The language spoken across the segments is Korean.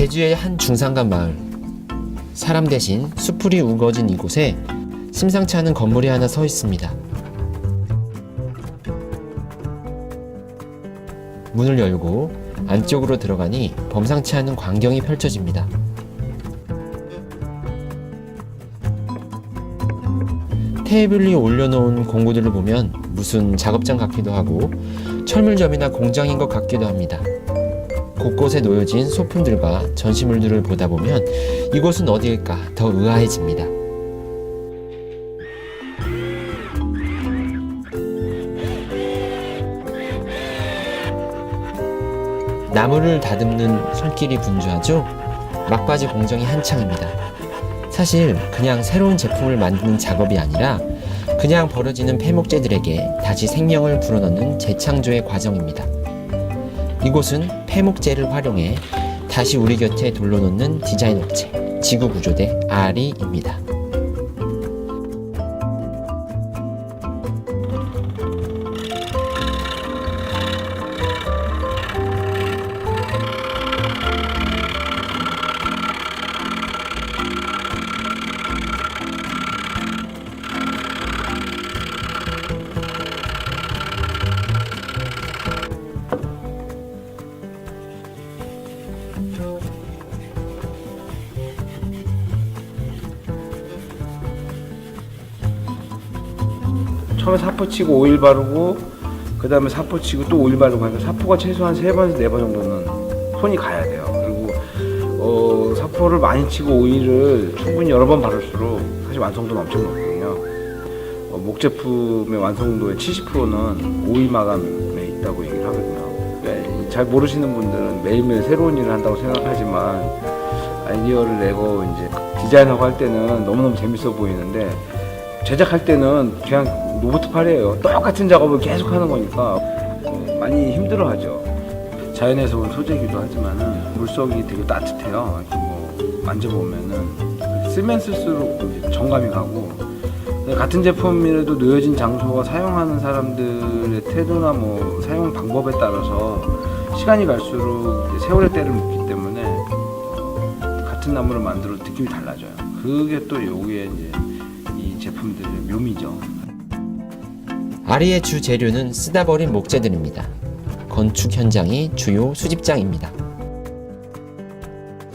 제주의 한 중산간 마을. 사람 대신 수풀이 우거진 이곳에 심상치 않은 건물이 하나 서 있습니다. 문을 열고 안쪽으로 들어가니 범상치 않은 광경이 펼쳐집니다. 테이블 위에 올려놓은 공구들을 보면 무슨 작업장 같기도 하고 철물점이나 공장인 것 같기도 합니다. 곳곳에 놓여진 소품들과 전시물들을 보다 보면 이곳은 어디일까 더 의아해집니다. 나무를 다듬는 손길이 분주하죠? 막바지 공정이 한창입니다. 사실 그냥 새로운 제품을 만드는 작업이 아니라 그냥 버려지는 폐목재들에게 다시 생명을 불어넣는 재창조의 과정입니다. 이곳은 폐목재를 활용해 다시 우리 곁에 돌려놓는 디자인 업체 지구구조대 RE입니다. 처음에 사포 치고 오일 바르고 그 다음에 사포 치고 또 오일 바르고 하니까 사포가 최소한 3번에서 4번 정도는 손이 가야 돼요. 그리고 사포를 많이 치고 오일을 충분히 여러 번 바를수록 사실 완성도는 엄청 높거든요. 목 제품의 완성도의 70%는 오일 마감에 있다고 얘기를 하거든요. 그러니까 잘 모르시는 분들은 매일매일 새로운 일을 한다고 생각하지만 아이디어를 내고 이제 디자인하고 할 때는 너무너무 재밌어 보이는데 제작할 때는 그냥 로봇 팔이에요. 똑같은 작업을 계속 하는 거니까 많이 힘들어하죠. 자연에서 온 소재이기도 하지만은 물속이 되게 따뜻해요. 이렇게 뭐 만져보면은 쓰면 쓸수록 이제 정감이 가고 같은 제품이라도 놓여진 장소와 사용하는 사람들의 태도나 뭐 사용 방법에 따라서 시간이 갈수록 이제 세월의 때를 묻기 때문에 같은 나무를 만들어도 느낌이 달라져요. 그게 또 여기에 이제 이 제품들의 묘미죠. RE의 주 재료는 쓰다 버린 목재들입니다. 건축 현장이 주요 수집장입니다.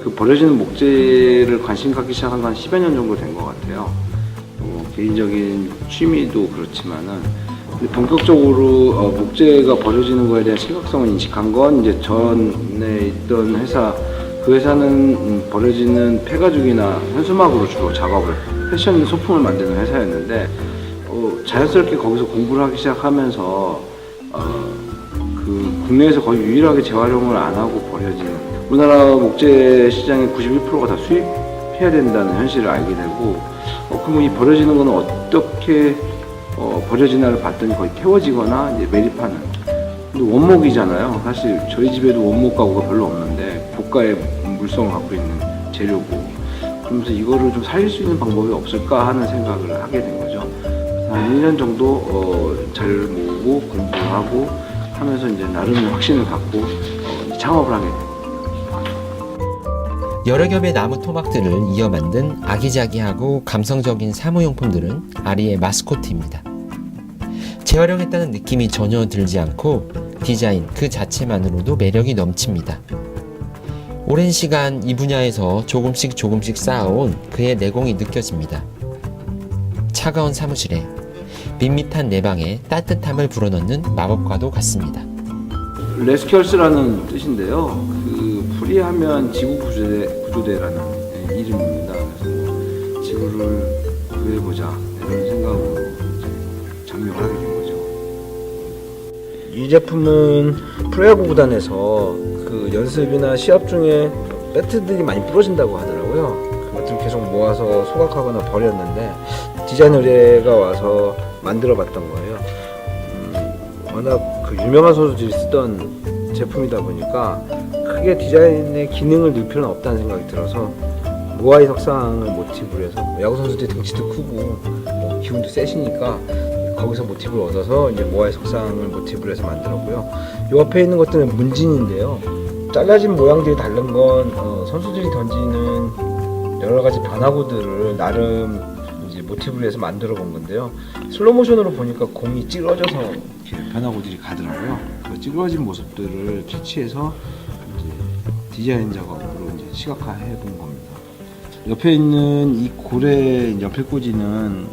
그 버려지는 목재를 관심 갖기 시작한 건 한 10여 년 정도 된 것 같아요. 개인적인 취미도 그렇지만은 본격적으로 목재가 버려지는 거에 대한 심각성을 인식한 건 이제 전에 있던 회사, 그 회사는 버려지는 폐가죽이나 현수막으로 주로 작업을, 패션 소품을 만드는 회사였는데 자연스럽게 거기서 공부를 하기 시작하면서 그 국내에서 거의 유일하게 재활용을 안 하고 버려지는, 우리나라 목재 시장의 91%가 다 수입해야 된다는 현실을 알게 되고 그럼 이 버려지는 거는 어떻게 버려지나를 봤더니 거의 태워지거나 이제 매립하는, 근데 원목이잖아요. 사실 저희 집에도 원목 가구가 별로 없는데 고가의 물성을 갖고 있는 재료고, 그러면서 이거를 좀 살릴 수 있는 방법이 없을까 하는 생각을 하게 된 거죠. 한 1년 정도 자료를 모으고 공부하고 하면서 이제 나름의 확신을 갖고 창업을 하게 됩니다. 여러 겹의 나무 토막들을 이어 만든 아기자기하고 감성적인 사무용품들은 RE의 마스코트입니다. 재활용했다는 느낌이 전혀 들지 않고 디자인 그 자체만으로도 매력이 넘칩니다. 오랜 시간 이 분야에서 조금씩 쌓아온 그의 내공이 느껴집니다. 차가운 사무실에 밋밋한 내 방에 따뜻함을 불어넣는 마법과도 같습니다. 레스큐얼스라는 뜻인데요. 그 풀이하면 지구구조대라는 이름입니다. 그래서 지구를 구해보자 이런 생각으로 장명을 하게 된 거죠. 이 제품은 프로야구 구단에서 그 연습이나 시합 중에 배트들이 많이 부러진다고 하더라고요. 그것들을 계속 모아서 소각하거나 버렸는데 디자인 의뢰가 와서 만들어봤던 거예요. 워낙 그 유명한 선수들이 쓰던 제품이다 보니까 크게 디자인의 기능을 넣을 필요는 없다는 생각이 들어서 모아이 석상을 모티브로 해서 야구 선수들이 등치도 크고 뭐 기운도 세시니까 거기서 모티브를 얻어서 이제 모아이 석상을 모티브로 해서 만들었고요. 이 옆에 있는 것들은 문진인데요. 잘라진 모양들이 다른 건 선수들이 던지는 여러 가지 변화구들을 나름 이제 모티브로 해서 만들어 본 건데요. 슬로우 모션으로 보니까 공이 찌그러져서 이렇게 변화구들이 가더라고요. 그 찌그러진 모습들을 캐치해서 이제 디자인 작업으로 이제 시각화해 본 겁니다. 옆에 있는 이 고래 연필꽂이는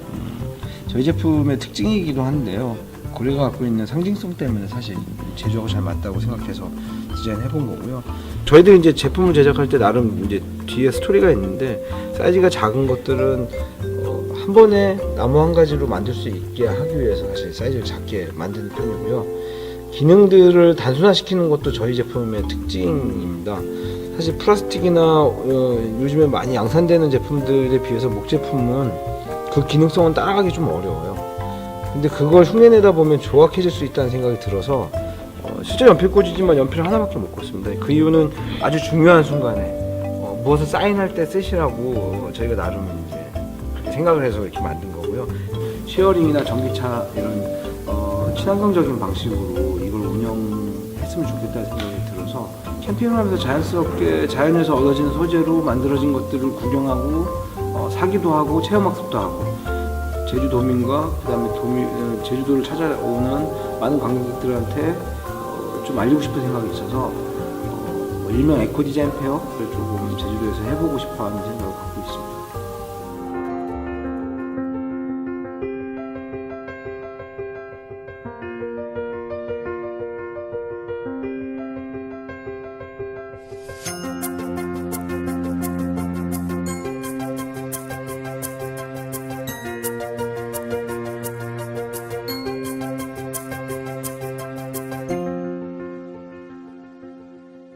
저희 제품의 특징이기도 한데요. 고래가 갖고 있는 상징성 때문에 사실 제조하고 잘 맞다고 생각해서 디자인해 본 거고요. 저희들이 이제 제품을 제작할 때 나름 이제 뒤에 스토리가 있는데 사이즈가 작은 것들은 한 번에 나무 한 가지로 만들 수 있게 하기 위해서 사실 사이즈를 작게 만드는 편이고요. 기능들을 단순화시키는 것도 저희 제품의 특징입니다. 사실 플라스틱이나 요즘에 많이 양산되는 제품들에 비해서 목 제품은 그 기능성은 따라가기 좀 어려워요. 근데 그걸 흉내내다 보면 조악해질 수 있다는 생각이 들어서 실제 연필꽂이지만 연필 하나밖에 못 꽂습니다. 그 이유는 아주 중요한 순간에 무엇을 사인할 때 쓰시라고 저희가 나름 이제 그렇게 생각을 해서 이렇게 만든 거고요. 쉐어링이나 전기차 이런 친환경적인 방식으로 이걸 운영했으면 좋겠다는 생각이 들어서 캠핑을 하면서 자연스럽게 자연에서 얻어지는 소재로 만들어진 것들을 구경하고 사기도 하고 체험학습도 하고 제주도민과 그다음에 제주도를 찾아오는 많은 관광객들한테 좀 알리고 싶은 생각이 있어서 일명 에코 디자인 페어를 조금 제주도에서 해보고 싶어하는 생각을